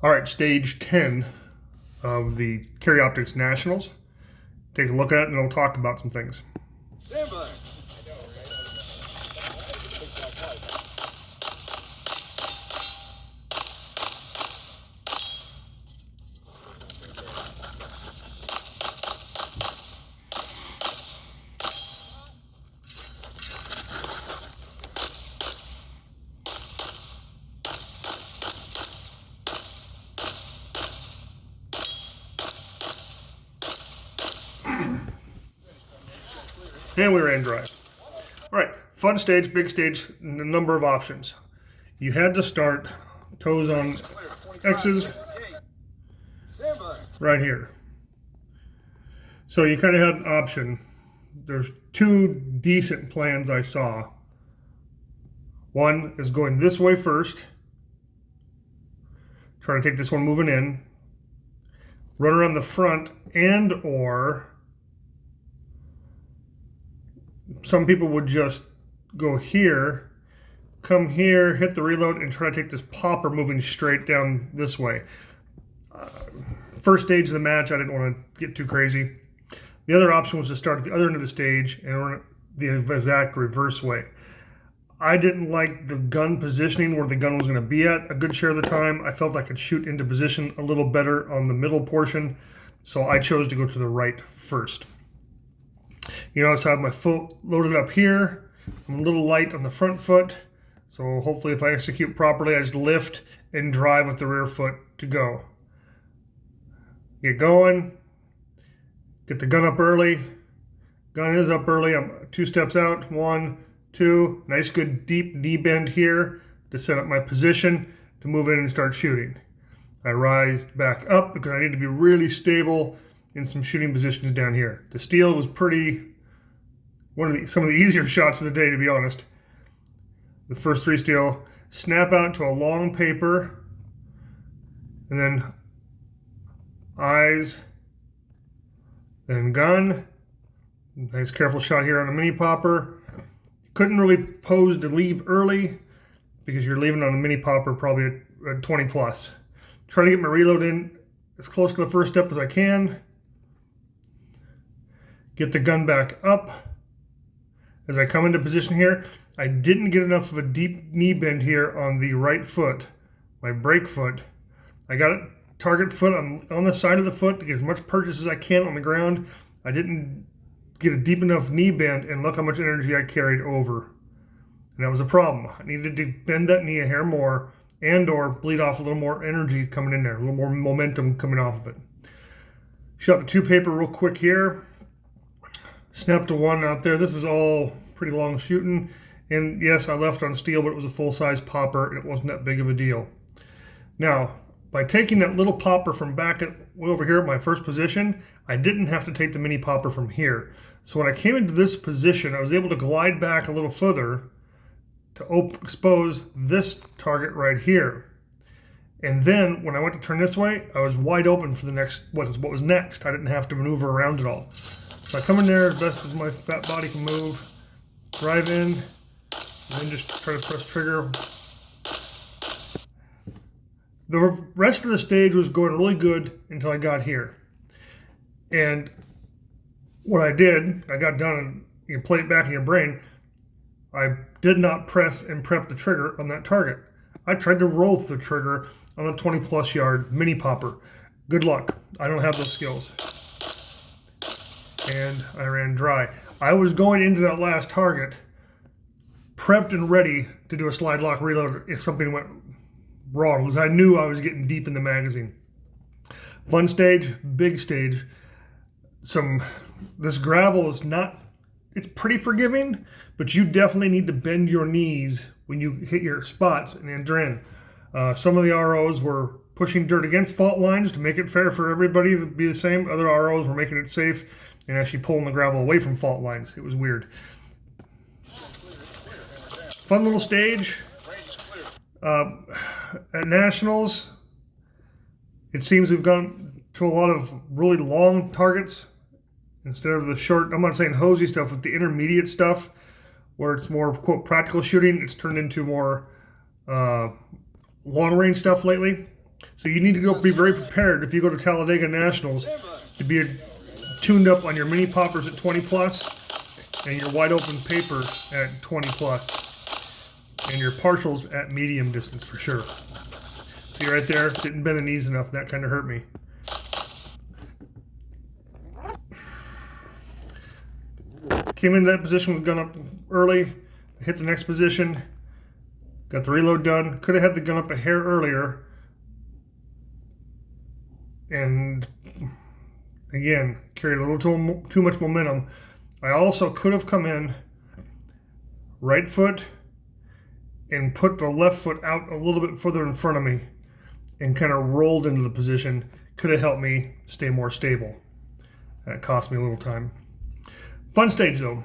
All right, stage 10 of the Carry Optics Nationals. Take a look at it and then we'll talk about some things. Stand by. And we ran dry. All right, fun stage, big stage, and a number of options. You had to start toes on X's right here. So you kind of had an option. There's two decent plans I saw. One is going this way first. Try to take this one moving in. Run around the front and or some people would just go here, come here, hit the reload, and try to take this popper moving straight down this way. First stage of the match, I didn't want to get too crazy. The other option was to start at the other end of the stage and run the exact reverse way. I didn't like the gun positioning where the gun was going to be at a good share of the time. I felt I could shoot into position a little better on the middle portion, so I chose to go to the right first. You notice I have my foot loaded up here. I'm a little light on the front foot, so hopefully if I execute properly, I just lift and drive with the rear foot to go. Get going, get the gun up early. Gun is up early, I'm 2 steps out, 1, 2, nice good deep knee bend here to set up my position to move in and start shooting. I rise back up because I need to be really stable in some shooting positions down here. The steel was some of the easier shots of the day, to be honest. The first 3 steel, snap out to a long paper, and then eyes, then gun. Nice careful shot here on a mini popper. Couldn't really pose to leave early because you're leaving on a mini popper probably at 20 plus. Trying to get my reload in as close to the first step as I can. Get the gun back up. As I come into position here, I didn't get enough of a deep knee bend here on the right foot, my brake foot. I got it target foot on the side of the foot to get as much purchase as I can on the ground. I didn't get a deep enough knee bend, and look how much energy I carried over. And that was a problem. I needed to bend that knee a hair more and or bleed off a little more energy coming in there, a little more momentum coming off of it. Shot the 2 paper real quick here. Snapped to 1 out there. This is all pretty long shooting. And yes, I left on steel, but it was a full-size popper, and it wasn't that big of a deal. Now, by taking that little popper from way over here at my first position, I didn't have to take the mini popper from here. So when I came into this position, I was able to glide back a little further to expose this target right here. And then when I went to turn this way, I was wide open for the next, what was next. I didn't have to maneuver around at all. So I come in there as best as my fat body can move, drive in, and then just try to press trigger. The rest of the stage was going really good until I got here. And what I did, I got done, and you can play it back in your brain, I did not press and prep the trigger on that target. I tried to roll the trigger on a 20 plus yard mini popper. Good luck. I don't have those skills. And I ran dry. I was going into that last target prepped and ready to do a slide lock reload if something went wrong, because I knew I was getting deep in the magazine. Fun stage, big stage. This gravel is it's pretty forgiving, but you definitely need to bend your knees when you hit your spots and enter in. Some of the ROs were pushing dirt against fault lines to make it fair for everybody to be the same. Other ROs were making it safe and actually pulling the gravel away from fault lines. It was weird. Fun little stage. At Nationals, it seems we've gone to a lot of really long targets instead of the short, I'm not saying hosey stuff, but the intermediate stuff where it's more, quote, practical shooting. It's turned into more long range stuff lately. So you need to go be very prepared if you go to Talladega Nationals to be tuned up on your mini poppers at 20 plus and your wide open paper at 20 plus and your partials at medium distance for sure. See right there, didn't bend the knees enough. That kind of hurt me. Came into that position with gun up early, hit the next position, got the reload done. Could have had the gun up a hair earlier. And again, carried a little too much momentum. I also could have come in right foot and put the left foot out a little bit further in front of me and kind of rolled into the position. Could have helped me stay more stable. That cost me a little time. Fun stage though.